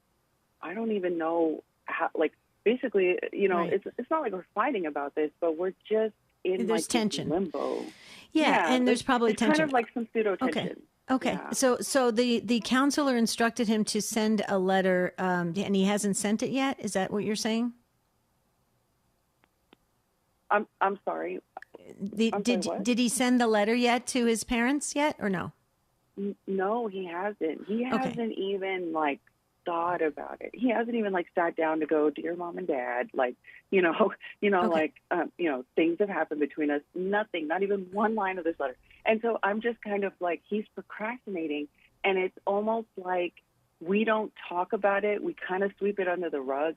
[SPEAKER 5] I don't even know how, like, basically, you know, it's not like we're fighting about this, but we're just in
[SPEAKER 3] there's
[SPEAKER 5] like
[SPEAKER 3] tension.
[SPEAKER 5] Limbo.
[SPEAKER 3] Yeah, and there's probably tension.
[SPEAKER 5] Kind of like some pseudo tension.
[SPEAKER 3] Okay. Yeah. So the counselor instructed him to send a letter, and he hasn't sent it yet. Is that what you're saying?
[SPEAKER 5] I'm sorry.
[SPEAKER 3] Did he send the letter yet to his parents yet, or no?
[SPEAKER 5] No, he hasn't. He hasn't even like thought about it. He hasn't even like sat down to go, dear mom and dad, like, like, things have happened between us. Nothing, not even one line of this letter. And so I'm just kind of like, he's procrastinating, and it's almost like we don't talk about it. We kind of sweep it under the rug,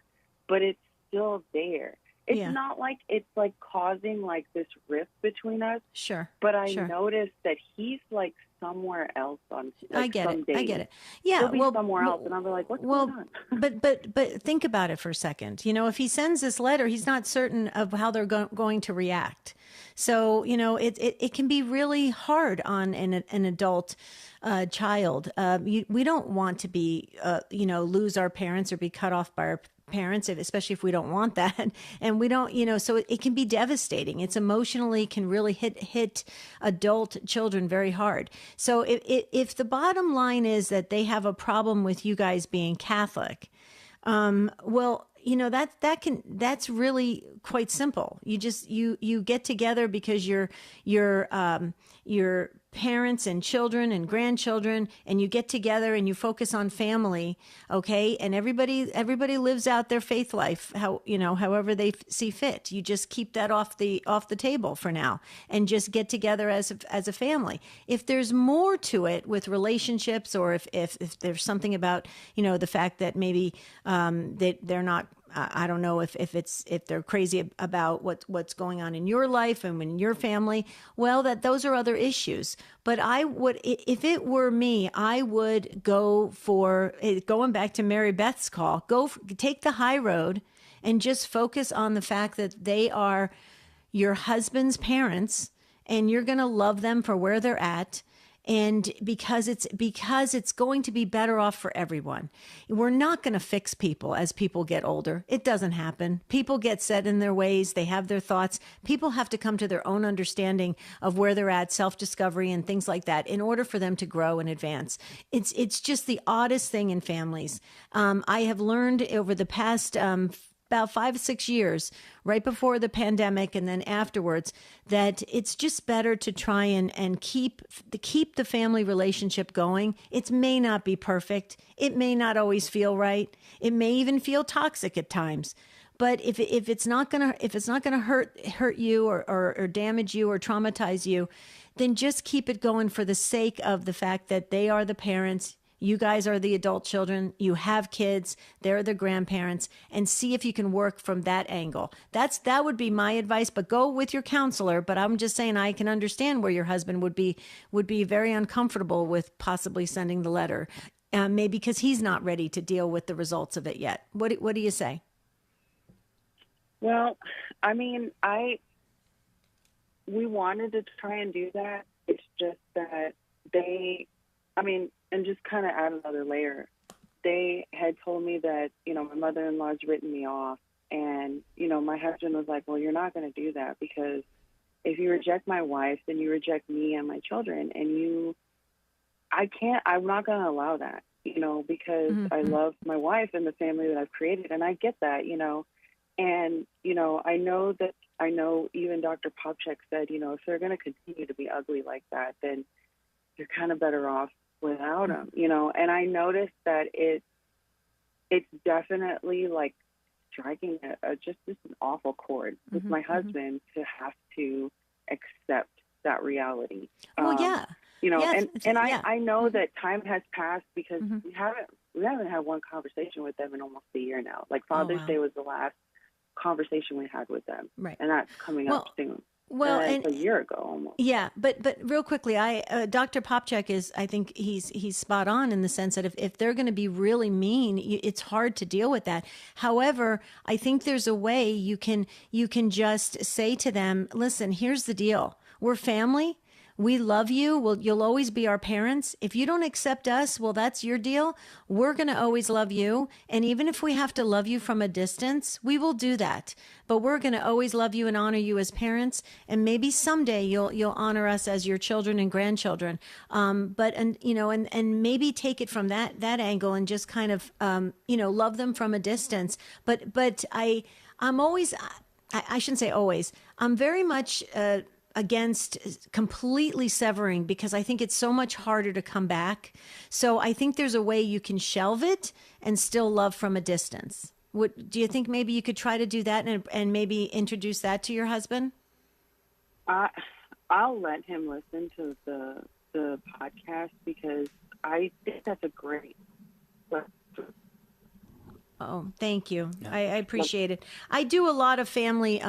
[SPEAKER 5] but it's still there. It's not like it's like causing like this rift between us.
[SPEAKER 3] Sure.
[SPEAKER 5] But I noticed that he's like somewhere else on. Like,
[SPEAKER 3] I get
[SPEAKER 5] some
[SPEAKER 3] it.
[SPEAKER 5] days.
[SPEAKER 3] I get it. Yeah.
[SPEAKER 5] He'll be somewhere else, and I'm like, what's going on?
[SPEAKER 3] but think about it for a second. You know, if he sends this letter, he's not certain of how they're going to react. So, you know, it can be really hard on an adult child. We don't want to be, lose our parents or be cut off by our parents, especially if we don't want that. And we don't, so it can be devastating. It's emotionally can really hit adult children very hard. So if the bottom line is that they have a problem with you guys being Catholic, that's really quite simple. You get together because you're parents and children and grandchildren, and you get together and you focus on family, okay? And everybody lives out their faith life however they see fit. You just keep that off the table for now, and just get together as a family. If there's more to it with relationships, or if there's something about the fact that maybe they're not. I don't know if they're crazy about what's going on in your life and in your family. Well, those are other issues. But I would, if it were me, I would go for going back to Mary Beth's call. Take the high road and just focus on the fact that they are your husband's parents, and you're going to love them for where they're at. And because it's going to be better off for everyone. We're not going to fix people as people get older. It doesn't happen. People get set in their ways. They have their thoughts. People have to come to their own understanding of where they're at, self-discovery and things like that, in order for them to grow and advance. It's just the oddest thing in families. I have learned over the past about 5 or 6 years, right before the pandemic and then afterwards, that it's just better to try and keep the family relationship going. It may not be perfect. It may not always feel right. It may even feel toxic at times. But if it's not gonna hurt you or damage you or traumatize you, then just keep it going for the sake of the fact that they are the parents. You guys are the adult children. You have kids. They're the grandparents, and see if you can work from that angle. That would be my advice, but go with your counselor. But I'm just saying, I can understand where your husband would be very uncomfortable with possibly sending the letter. maybe because he's not ready to deal with the results of it yet. What do you say?
[SPEAKER 5] Well, I mean, we wanted to try and do that. It's just that and just kind of add another layer. They had told me that, my mother-in-law's written me off. And, my husband was like, well, you're not going to do that, because if you reject my wife, then you reject me and my children. And I'm not going to allow that, because I love my wife and the family that I've created. And I get that, and, I know even Dr. Popchak said, if they're going to continue to be ugly like that, then you're kind of better off without them, and I noticed that it's definitely like striking just an awful chord with my husband to have to accept that reality.
[SPEAKER 3] Well, yeah.
[SPEAKER 5] I know that time has passed because we haven't had one conversation with them in almost a year now. Like Father's Day was the last conversation we had with them,
[SPEAKER 3] right?
[SPEAKER 5] And that's coming up soon.
[SPEAKER 3] Well,
[SPEAKER 5] and a year ago almost.
[SPEAKER 3] Yeah, but real quickly, Dr. Popchak I think he's spot on in the sense that if they're going to be really mean, it's hard to deal with that. However, I think there's a way you can just say to them, listen, here's the deal. We're family. We love you. Well, you'll always be our parents. If you don't accept us, well, that's your deal. We're going to always love you. And even if we have to love you from a distance, we will do that. But we're going to always love you and honor you as parents. And maybe someday you'll honor us as your children and grandchildren. And maybe take it from that angle and just kind of, love them from a distance. But I'm always, I shouldn't say always, I'm very much, against completely severing, because I think it's so much harder to come back. So I think there's a way you can shelve it and still love from a distance. Do you think maybe you could try to do that and maybe introduce that to your husband?
[SPEAKER 5] I'll let him listen to the podcast, because I think that's a great question.
[SPEAKER 3] Oh, thank you. Yeah. I appreciate it. I do a lot of family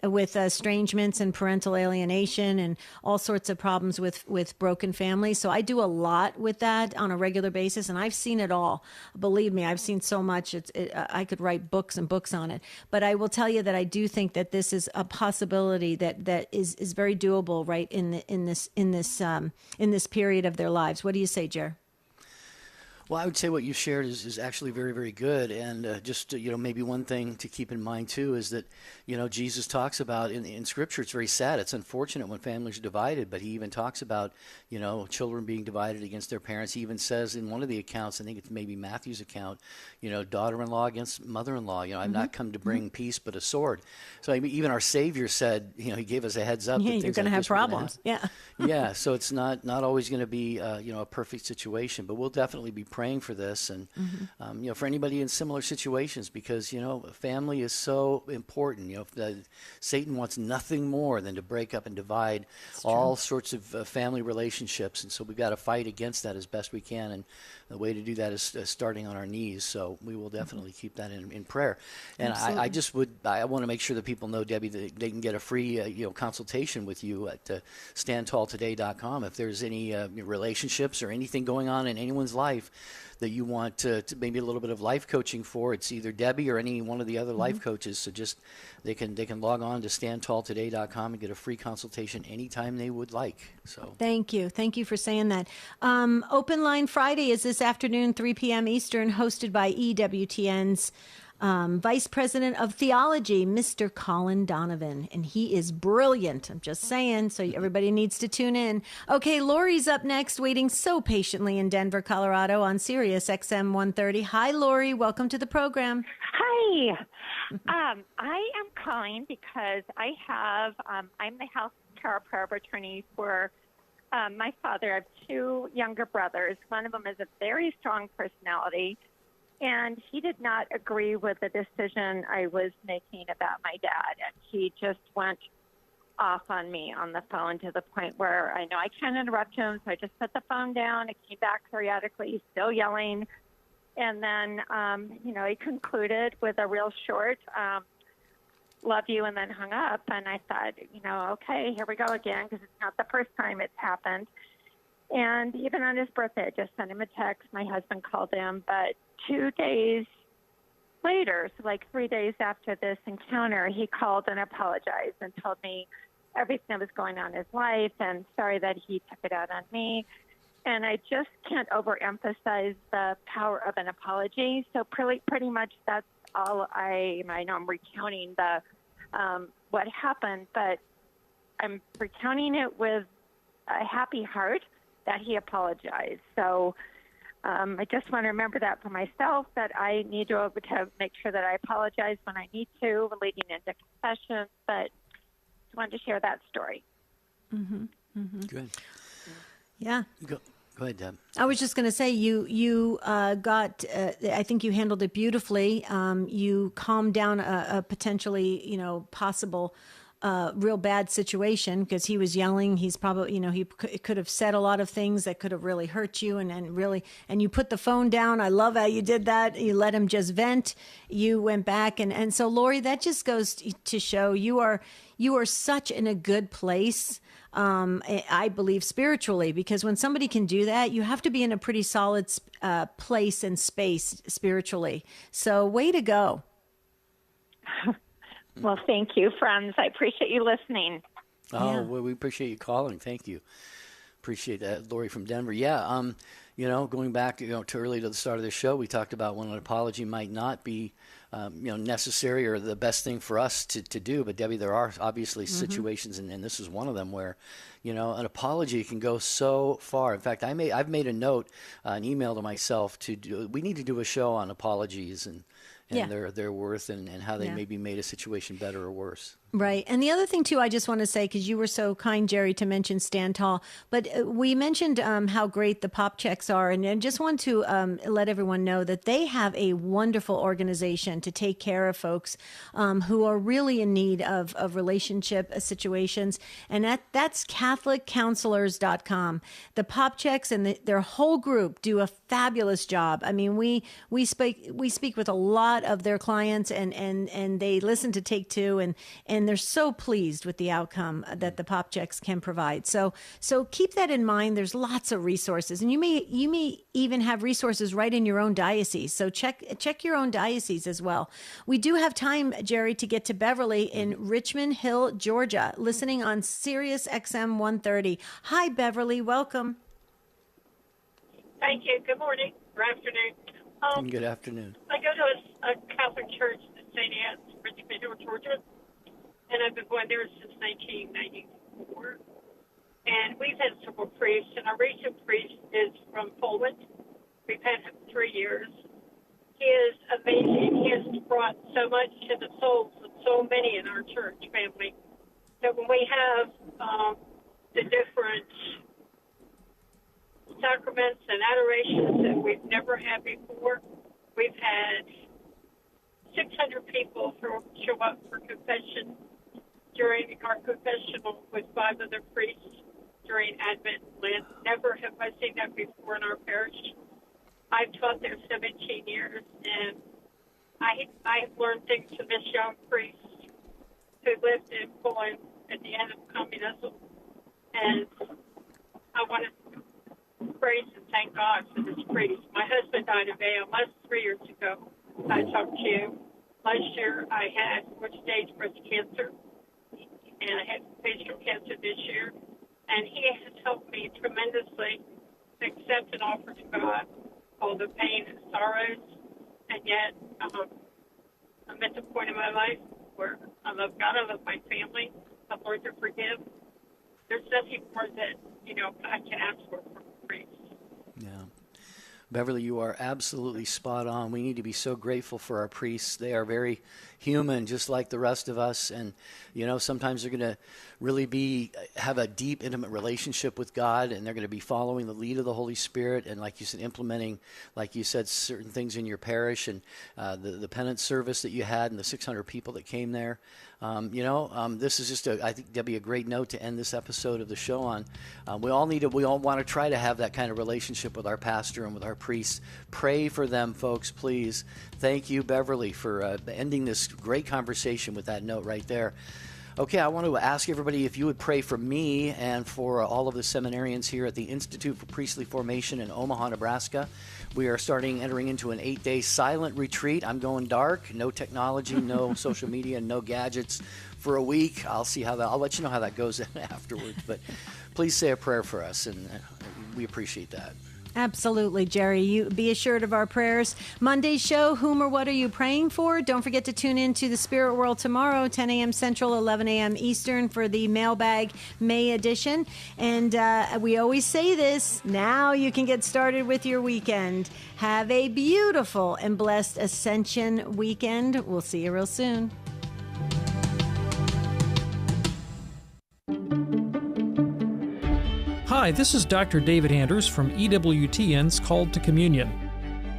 [SPEAKER 3] with estrangements and parental alienation and all sorts of problems with broken families. So I do a lot with that on a regular basis, and I've seen it all. Believe me, I've seen so much. I could write books and books on it. But I will tell you that I do think that this is a possibility that is very doable, right, in this period of their lives. What do you say, Jer?
[SPEAKER 2] Well, I would say what you shared is actually very, very good. And maybe one thing to keep in mind, too, is that, Jesus talks about in Scripture, it's very sad. It's unfortunate when families are divided, but he even talks about, children being divided against their parents. He even says in one of the accounts, I think it's maybe Matthew's account, daughter-in-law against mother-in-law. I've not come to bring peace but a sword. So even our Savior said, he gave us a heads up.
[SPEAKER 3] Yeah,
[SPEAKER 2] that
[SPEAKER 3] you're going to have problems. Yeah.
[SPEAKER 2] Yeah, so it's not always going to be, a perfect situation, but we'll definitely be praying for this, and for anybody in similar situations, because family is so important. Satan wants nothing more than to break up and divide all sorts of family relationships, and so we've got to fight against that as best we can. And the way to do that is starting on our knees. So we will definitely keep that in prayer. And I want to make sure that people know, Debbie, that they can get a free consultation with you at standtalltoday.com if there's any relationships or anything going on in anyone's life that you want to maybe a little bit of life coaching for. It's either Debbie or any one of the other life coaches. So just they can log on to standtalltoday.com and get a free consultation anytime they would like. So
[SPEAKER 3] thank you for saying that. Open Line Friday is this afternoon, 3 p.m. Eastern, hosted by EWTN's Vice President of Theology, Mr. Colin Donovan, and he is brilliant. I'm just saying, so everybody needs to tune in. Okay, Lori's up next, waiting so patiently in Denver, Colorado on Sirius XM 130. Hi, Lori. Welcome to the program.
[SPEAKER 7] Hi. I am calling because I'm the house care power of attorney for my father. I have two younger brothers. One of them is a very strong personality, and he did not agree with the decision I was making about my dad. And he just went off on me on the phone to the point where I know I can't interrupt him, so I just put the phone down. It came back periodically, still yelling. And then, he concluded with a real short, love you, and then hung up. And I thought, okay, here we go again, because it's not the first time it's happened. And even on his birthday, I just sent him a text. My husband called him, but 2 days later, so like 3 days after this encounter, he called and apologized and told me everything that was going on in his life and sorry that he took it out on me. And I just can't overemphasize the power of an apology. So pretty much that's all I know I'm recounting the what happened, but I'm recounting it with a happy heart that he apologized. So I just want to remember that for myself, that I need to make sure that I apologize when I need to, leading into confession. But just wanted to share that story.
[SPEAKER 3] Mm-hmm. Mm-hmm.
[SPEAKER 2] Good.
[SPEAKER 3] Yeah.
[SPEAKER 2] Go ahead, Deb.
[SPEAKER 3] I was just going to say, you got. I think you handled it beautifully. You calmed down a potentially, possible real bad situation, because he was yelling. He's probably, he could have said a lot of things that could have really hurt you, and you put the phone down. I love how you did that. You let him just vent. You went back, and so Lori, that just goes to show you are such in a good place. I believe spiritually, because when somebody can do that, you have to be in a pretty solid place and space spiritually. So way to go.
[SPEAKER 7] Well, thank you, friends. I appreciate you listening.
[SPEAKER 2] Oh, yeah. Well, we appreciate you calling. Thank you. Appreciate that, Lori from Denver. Yeah, going back, to early to the start of the show, we talked about when an apology might not be, necessary or the best thing for us to do. But Debbie, there are obviously situations, and this is one of them, where, an apology can go so far. In fact, I've made a note, an email to myself we need to do a show on apologies and their worth and how they maybe made a situation better or worse.
[SPEAKER 3] Right. And the other thing, too, I just want to say, because you were so kind, Jerry, to mention Stand Tall, but we mentioned how great the pop checks are. And just want to let everyone know that they have a wonderful organization to take care of folks who are really in need of relationship situations. And that's CatholicCounselors.com. The pop checks and their whole group do a fabulous job. I mean, we speak with a lot of their clients, and they listen to Take Two, and they're so pleased with the outcome that the pop checks can provide. So keep that in mind. There's lots of resources, and you may even have resources right in your own diocese. So check your own diocese as well. We do have time, Jerry, to get to Beverly in Richmond Hill, Georgia, listening on Sirius XM 130. Hi, Beverly. Welcome.
[SPEAKER 8] Thank you. Good morning or afternoon.
[SPEAKER 2] Good afternoon.
[SPEAKER 8] I go to a Catholic church in St. Anne's, Richmond Hill, Georgia. And I've been going there since 1994. And we've had several priests, and our recent priest is from Poland. We've had him 3 years. He is amazing. He has brought so much to the souls of so many in our church family that when we have the different sacraments and adorations that we've never had before, we've had 600 people show up for confession during our confessional with 5 other priests during Advent and Lent. Never have I seen that before in our parish. I've taught there 17 years, and I have learned things from this young priest who lived in Poland at the end of communism. And I want to praise and thank God for this priest. My husband died of ALS 3 years ago. I talked to you. Last year I had 4th-stage breast cancer, and I had facial cancer this year. And he has helped me tremendously accept and offer to God all the pain and sorrows. And yet, I'm at the point in my life where I love God, I love my family, I've learned to forgive. There's nothing more that, I can ask for from a priest.
[SPEAKER 2] Yeah. Beverly, you are absolutely spot on. We need to be so grateful for our priests. They are very human, just like the rest of us. And, sometimes they're going to really have a deep, intimate relationship with God, and they're going to be following the lead of the Holy Spirit. And like you said, implementing, like you said, certain things in your parish, and the penance service that you had and the 600 people that came there. This is just I think that'd be a great note to end this episode of the show on. We all want to try to have that kind of relationship with our pastor and with our priests. Pray for them, folks, please. Thank you, Beverly, for ending this great conversation with that note right there. Okay, I want to ask everybody if you would pray for me and for all of the seminarians here at the Institute for Priestly Formation in Omaha, Nebraska. We are entering into an 8-day silent retreat. I'm going dark, no technology, no social media, no gadgets for a week. I'll let you know how that goes afterwards. But please say a prayer for us, and we appreciate that.
[SPEAKER 3] Absolutely, Jerry. You be assured of our prayers. Monday's show, whom or what are you praying for? Don't forget to tune in to the Spirit World tomorrow, 10 a.m. Central, 11 a.m. Eastern for the Mailbag May edition. And we always say this, now you can get started with your weekend. Have a beautiful and blessed Ascension weekend. We'll see you real soon.
[SPEAKER 9] Hi, this is Dr. David Anders from EWTN's Called to Communion.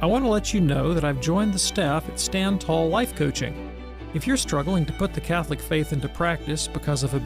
[SPEAKER 9] I want to let you know that I've joined the staff at Stand Tall Life Coaching. If you're struggling to put the Catholic faith into practice because of a